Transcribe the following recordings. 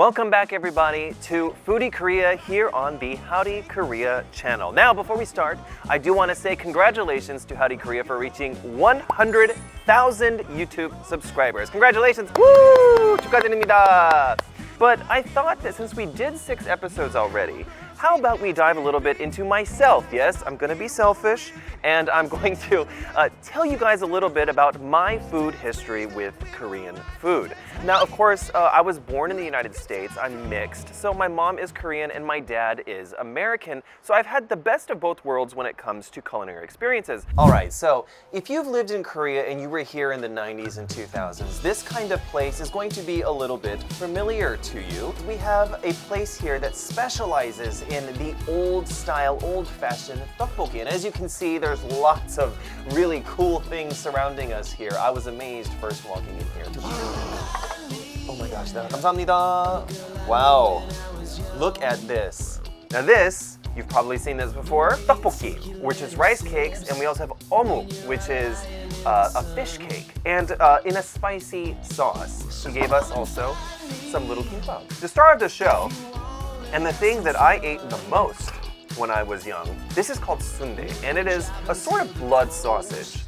Welcome back everybody to Foodie Korea here on the Howdy Korea channel. Now before we start, I do want to say congratulations to Howdy Korea for reaching 100,000 YouTube subscribers. Congratulations! Woo! 축하드립니다! But I thought that since we did 6 episodes already, how about we dive a little bit into myself? Yes, I'm gonna be selfish, and I'm going to tell you guys a little bit about my food history with Korean food. Now, of course, I was born in the United States. I'm mixed, so my mom is Korean and my dad is American, so I've had the best of both worlds when it comes to culinary experiences. All right, so if you've lived in Korea and you were here in the 90s and 2000s, this kind of place is going to be a little bit familiar to you. We have a place here that specializes in the old-style, old-fashioned tteokbokki. And as you can see, there's lots of really cool things surrounding us here. I was amazed first walking in here. Oh my gosh, 감사합니다. Wow, look at this. Now this, you've probably seen this before, tteokbokki, which is rice cakes, and we also have omuk, which is a fish cake, and in a spicy sauce. She gave us also some little kimbap. The star of the show, and the thing that I ate the most when I was young, this is called sundae, and it is a sort of blood sausage.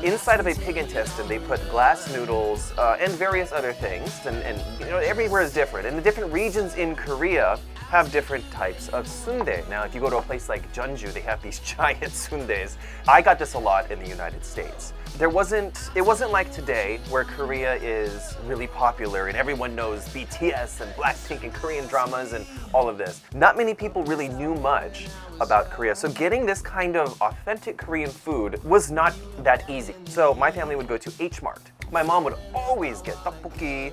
Inside of a pig intestine, they put glass noodles and various other things, and you know, everywhere is different. And the different regions in Korea have different types of sundae. Now, if you go to a place like Jeonju, they have these giant sundaes. I got this a lot in the United States. It wasn't like today where Korea is really popular and everyone knows BTS and Blackpink and Korean dramas and all of this. Not many people really knew much about Korea, so getting this kind of authentic Korean food was not that easy. So my family would go to H Mart. My mom would always get tteokbokki,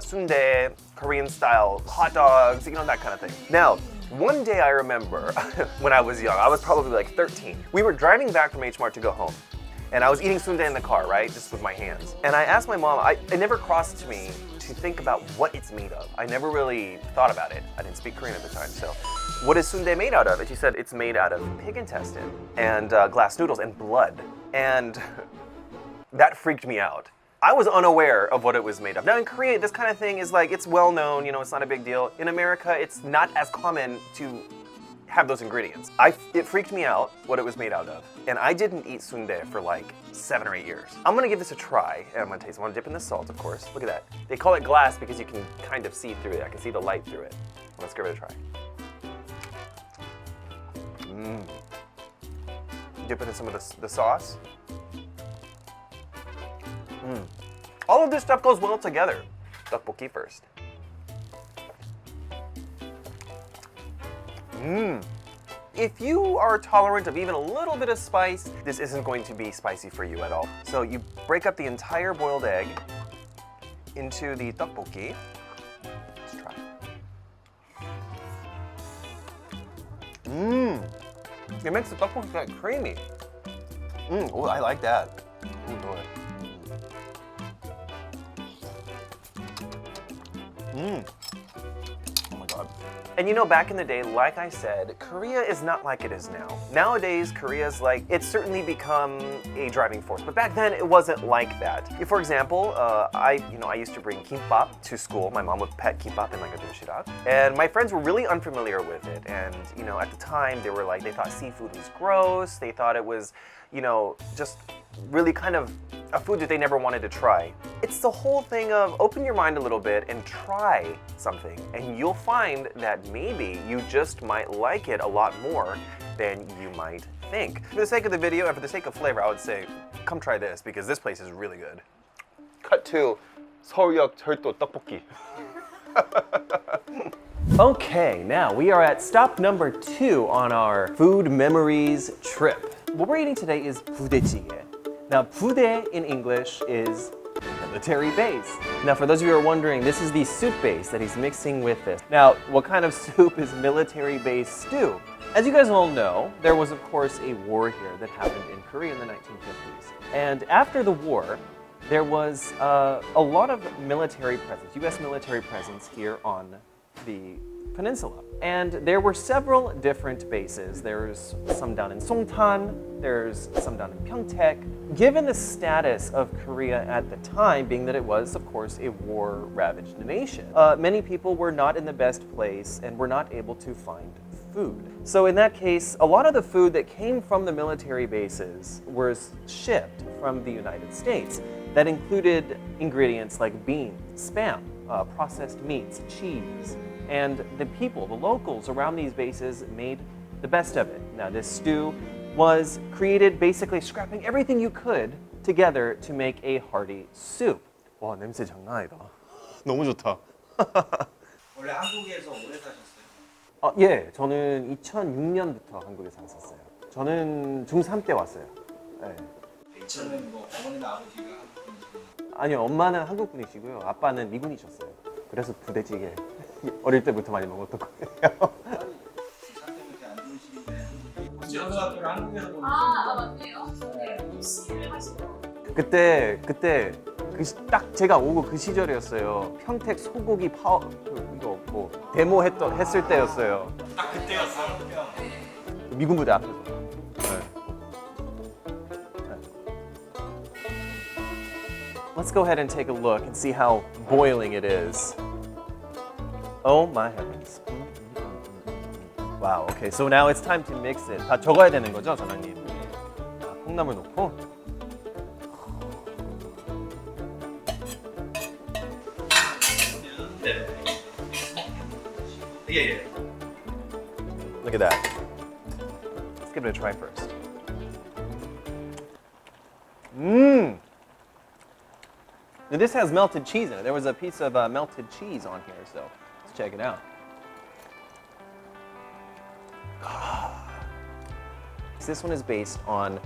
sundae, Korean style hot dogs, you know, that kind of thing. Now, one day I remember when I was young, I was probably like 13. We were driving back from H Mart to go home. And I was eating sundae in the car, right? Just with my hands. And I asked my mom, it never crossed to me to think about what it's made of. I never really thought about it. I didn't speak Korean at the time, so. What is sundae made out of? And she said it's made out of pig intestine and glass noodles and blood. And that freaked me out. I was unaware of what it was made of. Now in Korea, this kind of thing is like, it's well known, you know, it's not a big deal. In America, it's not as common to have those ingredients. It freaked me out what it was made out of. And I didn't eat sundae for like 7 or 8 years. I'm gonna give this a try and I'm gonna taste it. I'm gonna dip in the salt, of course. Look at that. They call it glass because you can kind of see through it. I can see the light through it. Let's give it a try. Dip it in some of the sauce. All of this stuff goes well together. Tteokbokki first. If you are tolerant of even a little bit of spice, this isn't going to be spicy for you at all. So you break up the entire boiled egg into the tteokbokki. Let's try. It makes the tteokbokki kind of creamy. Oh, I like that. Ooh, boy. Oh my God. And you know, back in the day, like I said, Korea is not like it is now. Nowadays, Korea's like, it's certainly become a driving force, but back then it wasn't like that. For example, I used to bring kimbap to school. My mom would pack kimbap in like a Budaejjigae, and my friends were really unfamiliar with it. And you know, at the time, they were like, they thought seafood was gross. They thought it was, you know, just really kind of a food that they never wanted to try. It's the whole thing of open your mind a little bit and try something, and you'll find that maybe you just might like it a lot more than you might think. For the sake of the video and for the sake of flavor, I would say come try this because this place is really good. Cut to 서울역 철도 떡볶이. Okay, now we are at stop number 2 on our food memories trip. What we're eating today is budaejjigae. Now, budae in English is military base. Now, for those of you who are wondering, this is the soup base that he's mixing with this. Now, what kind of soup is military base stew? As you guys all know, there was, of course, a war here that happened in Korea in the 1950s. And after the war, there was a lot of military presence, U.S. military presence here on the peninsula. And there were several different bases. There's some down in Songtan, there's some down in Pyeongtaek. Given the status of Korea at the time, being that it was, of course, a war-ravaged nation, many people were not in the best place and were not able to find food. So in that case, a lot of the food that came from the military bases was shipped from the United States. That included ingredients like beans, spam, processed meats, cheese, and the people, the locals around these bases made the best of it. Now this stew was created basically scrapping everything you could together to make a hearty soup. 와, 냄새 장난 아니다. 너무 좋다. 원래 한국에서 오래 사셨어요? 예, 저는 2006년부터 한국에 살았었어요. 저는 중3 때 왔어요. 네. 저는 뭐 어머니나 아버지가 아니요, 엄마는 한국 분이시고요. 아빠는 미군이셨어요. 그래서 부대찌개 어릴 때부터 많이 먹었던 거예요. 상태가 안 좋으시는데 고등학교를 한국에서 보내셨어요? 맞네요. 입시를 하시더라고요. 그때 딱 제가 오고 그 시절이었어요. 평택 소고기 이거 뭐 데모 했을 때였어요. 딱 그때였어요. 미군 부대 앞에서. Let's go ahead and take a look and see how boiling it is. Oh my heavens. Wow, okay, so now it's time to mix it. 다 적어야 되는 거죠, 사장님? 콩나물 넣고. 예. Look at that. Let's give it a try first. This has melted cheese in it. There was a piece of melted cheese on here, so let's check it out. This one is based on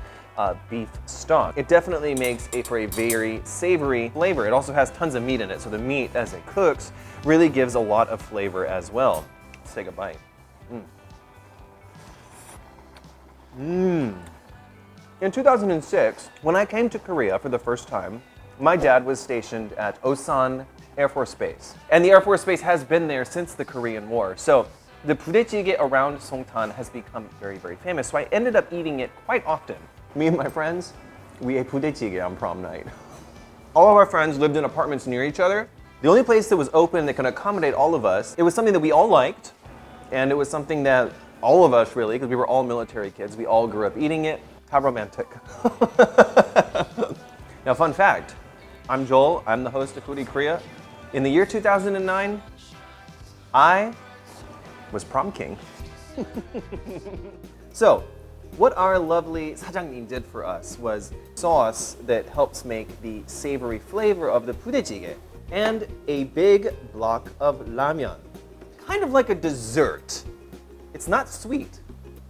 beef stock. It definitely makes for a very savory flavor. It also has tons of meat in it, so the meat, as it cooks, really gives a lot of flavor as well. Let's take a bite. In 2006, when I came to Korea for the first time, my dad was stationed at Osan Air Force Base. And the Air Force Base has been there since the Korean War. So the budaejjigae around Songtan has become very, very famous. So I ended up eating it quite often. Me and my friends, we ate budaejjigae on prom night. All of our friends lived in apartments near each other. The only place that was open that could accommodate all of us, it was something that we all liked. And it was something that all of us really, because we were all military kids, we all grew up eating it. How romantic. Now, fun fact, I'm Joel, I'm the host of Foodie Korea. In the year 2009, I was prom king. So, what our lovely 사장님 did for us was sauce that helps make the savory flavor of the budaejjigae and a big block of ramyeon. Kind of like a dessert. It's not sweet,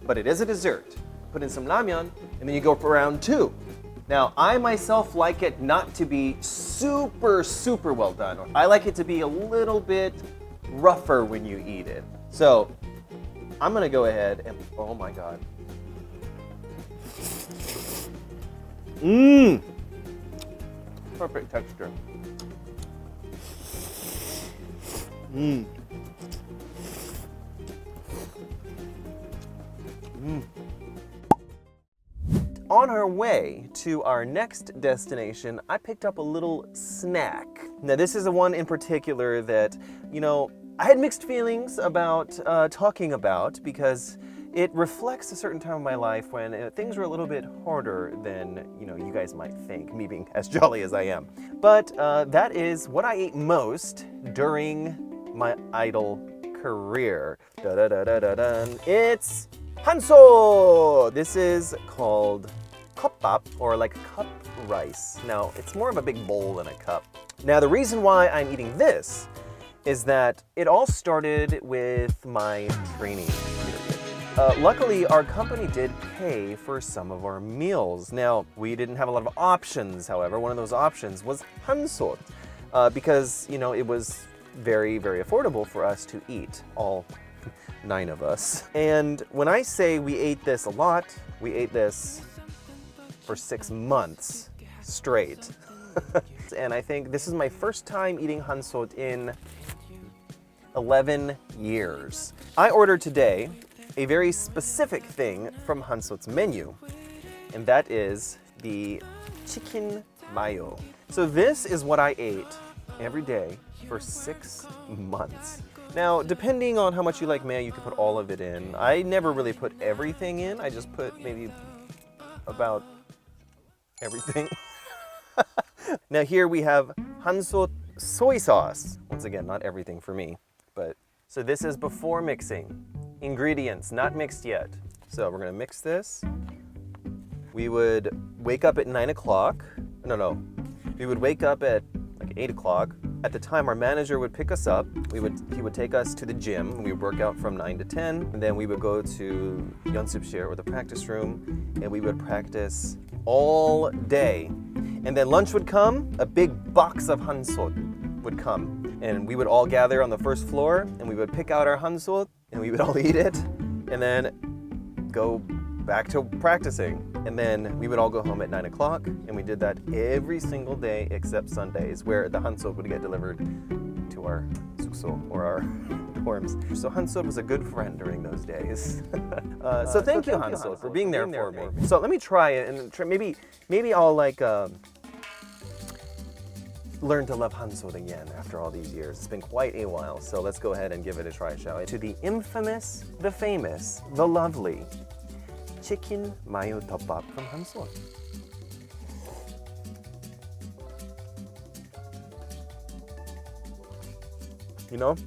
but it is a dessert. Put in some ramyeon, and then you go for round two. Now, I myself like it not to be super, super well done. I like it to be a little bit rougher when you eat it. So, I'm gonna go ahead and, oh my God. Perfect texture. On our way to our next destination, I picked up a little snack. Now, this is the one in particular that, I had mixed feelings about talking about because it reflects a certain time of my life when things were a little bit harder than, you guys might think, me being as jolly as I am. But that is what I ate most during my idol career. It's Hansot! This is called kopbap, or like cup rice. Now, it's more of a big bowl than a cup. Now, the reason why I'm eating this is that it all started with my training period. Luckily, our company did pay for some of our meals. Now, we didn't have a lot of options, however. One of those options was Hansot, because, it was very, very affordable for us to eat, all 9 of us. And when I say we ate this a lot, we ate this for 6 months straight. And I think this is my first time eating Hansot in 11 years. I ordered today a very specific thing from Hansot's menu, and that is the chicken mayo. So this is what I ate every day for 6 months. Now, depending on how much you like mayo, you can put all of it in. I never really put everything in. I just put maybe about everything. Now here we have Hansot soy sauce. Once again, not everything for me, but so this is before mixing. Ingredients, not mixed yet. So we're gonna mix this. We would wake up at 9 o'clock. No. We would wake up at like 8 o'clock. At the time, our manager would pick us up. He would take us to the gym. We would work out from 9 to 10. And then we would go to 연습실, or the practice room, and we would practice all day. And then lunch would come, a big box of Hansot would come. And we would all gather on the first floor, and we would pick out our Hansot, and we would all eat it, and then go back to practicing. And then we would all go home at 9 o'clock, and we did that every single day except Sundays, where the Hansot would get delivered to our sukso, or our dorms. So Hansot was a good friend during those days. So thank you, Hansot, for being there for me. So let me try it, and maybe I'll like learn to love Hansot again after all these years. It's been quite a while, so let's go ahead and give it a try, shall we? To the infamous, the famous, the lovely chicken mayo tteokbokki from Hansot. You know,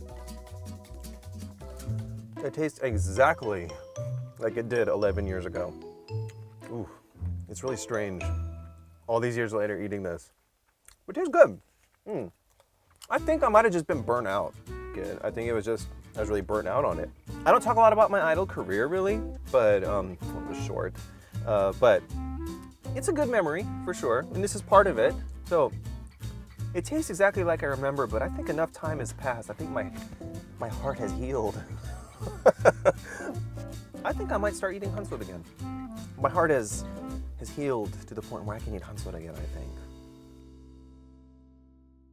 it tastes exactly like it did 11 years ago. Ooh, it's really strange, all these years later, eating this. But it tastes good. I think I might have just been burnt out. Good. I think it was just, I was really burnt out on it. I don't talk a lot about my idol career, really, but well, it was short. But it's a good memory, for sure, and this is part of it. So it tastes exactly like I remember, but I think enough time has passed. I think my heart has healed. I think I might start eating Hansot again. My heart has healed to the point where I can eat Hansot again, I think.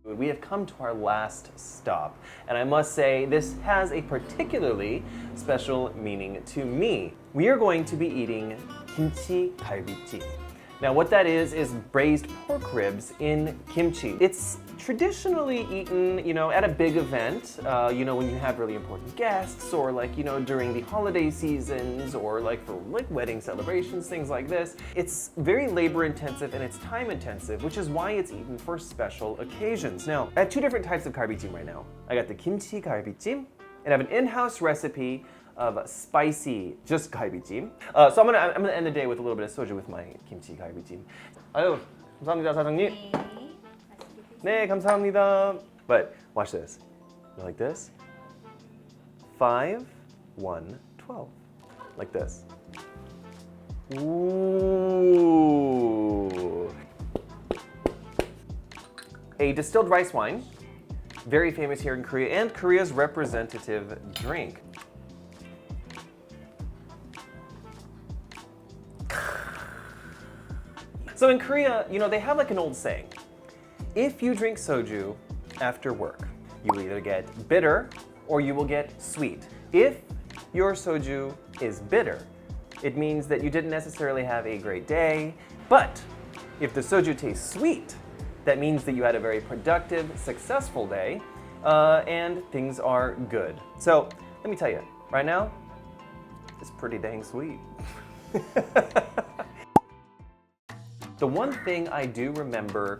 We have come to our last stop, and I must say this has a particularly special meaning to me. We are going to be eating kimchi galbijjim. Now what that is braised pork ribs in kimchi. It's traditionally eaten, at a big event, when you have really important guests, or during the holiday seasons, or for wedding celebrations, things like this. It's very labor intensive and it's time intensive, which is why it's eaten for special occasions. Now, I have two different types of galbijjim right now. I got the kimchi galbijjim, and I have an in-house recipe of spicy just galbijjim. So I'm gonna end the day with a little bit of soju with my kimchi galbijjim. 아유, 감사합니다, 사장님. 네, 감사합니다. But watch this. You like this? 5, 1, 12. Like this. Ooh. A distilled rice wine, very famous here in Korea, and Korea's representative drink. So in Korea, they have an old saying. If you drink soju after work, you will either get bitter or you will get sweet. If your soju is bitter, it means that you didn't necessarily have a great day, but if the soju tastes sweet, that means that you had a very productive, successful day, and things are good. So let me tell you, right now, it's pretty dang sweet. The one thing I do remember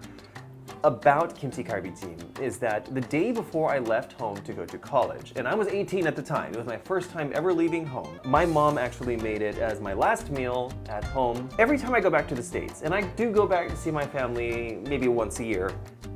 about kimchi galbijjim is that the day before I left home to go to college, and I was 18 at the time, it was my first time ever leaving home, my mom actually made it as my last meal at home every time I go back to the States. And I do go back to see my family maybe once a year.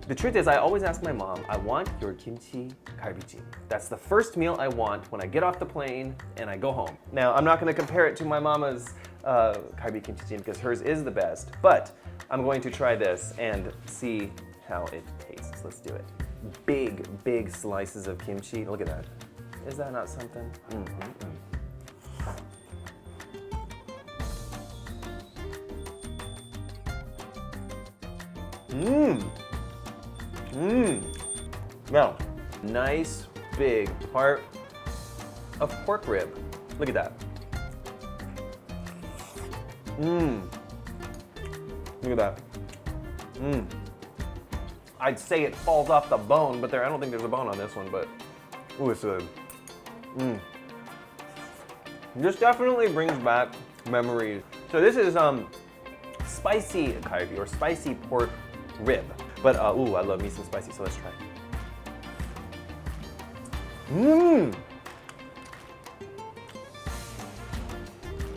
The truth is, I always ask my mom, I want your kimchi galbijjim. That's the first meal I want when I get off the plane and I go home. Now, I'm not going to compare it to my mama's galbi kimchi because hers is the best, but I'm going to try this and see how it tastes. Let's do it. Big, big slices of kimchi. Look at that. Is that not something? Now, nice big part of pork rib. Look at that. Look at that. I'd say it falls off the bone, but I don't think there's a bone on this one, but ooh, it's good. This definitely brings back memories. So this is spicy kalbi, or spicy pork rib. But ooh, I love me some spicy, so let's try.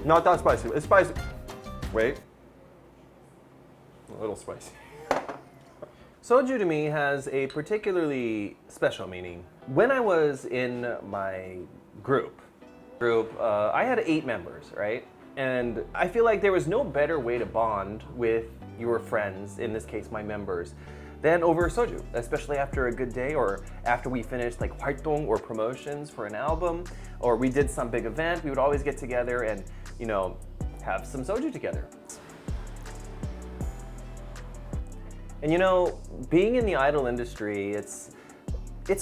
Not that spicy. It's spicy. Wait. A little spicy. Soju to me has a particularly special meaning. When I was in my group, I had 8 members, right? And I feel like there was no better way to bond with your friends, in this case my members, than over soju, especially after a good day or after we finished like 활동 or promotions for an album, or we did some big event. We would always get together and, you know, have some soju together. And you know, being in the idol industry, it's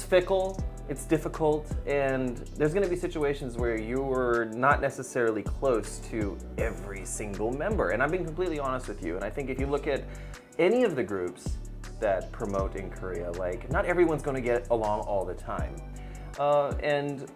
fickle, it's difficult, and there's gonna be situations where you're not necessarily close to every single member. And I'm being completely honest with you, and I think if you look at any of the groups that promote in Korea, like, not everyone's gonna get along all the time. And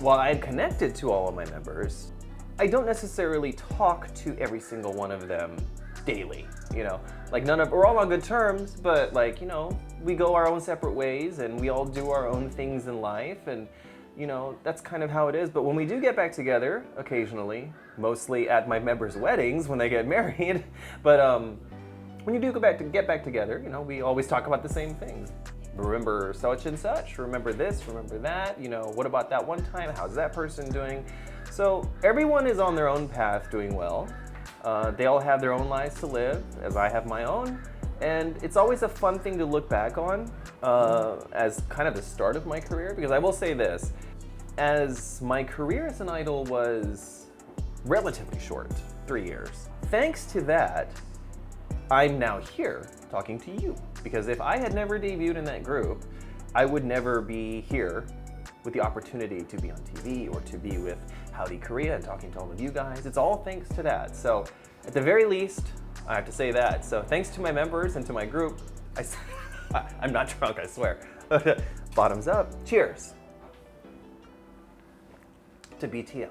while I'm connected to all of my members, I don't necessarily talk to every single one of them daily, you know? Like, we're all on good terms, but like, you know, we go our own separate ways and we all do our own things in life, and you know, that's kind of how it is. But when we do get back together occasionally, mostly at my members' weddings when they get married, but when you do get back together, you know, we always talk about the same things. Remember such and such, remember this, remember that, you know, what about that one time, how's that person doing? So everyone is on their own path doing well. They all have their own lives to live, as I have my own. And it's always a fun thing to look back on as kind of the start of my career, because I will say this, as my career as an idol was relatively short, 3 years, thanks to that, I'm now here talking to you. Because if I had never debuted in that group, I would never be here with the opportunity to be on TV or to be with Howdy Korea and talking to all of you guys. It's all thanks to that. So at the very least, I have to say that. So thanks to my members and to my group, I'm not drunk, I swear. Bottoms up, cheers to BTL.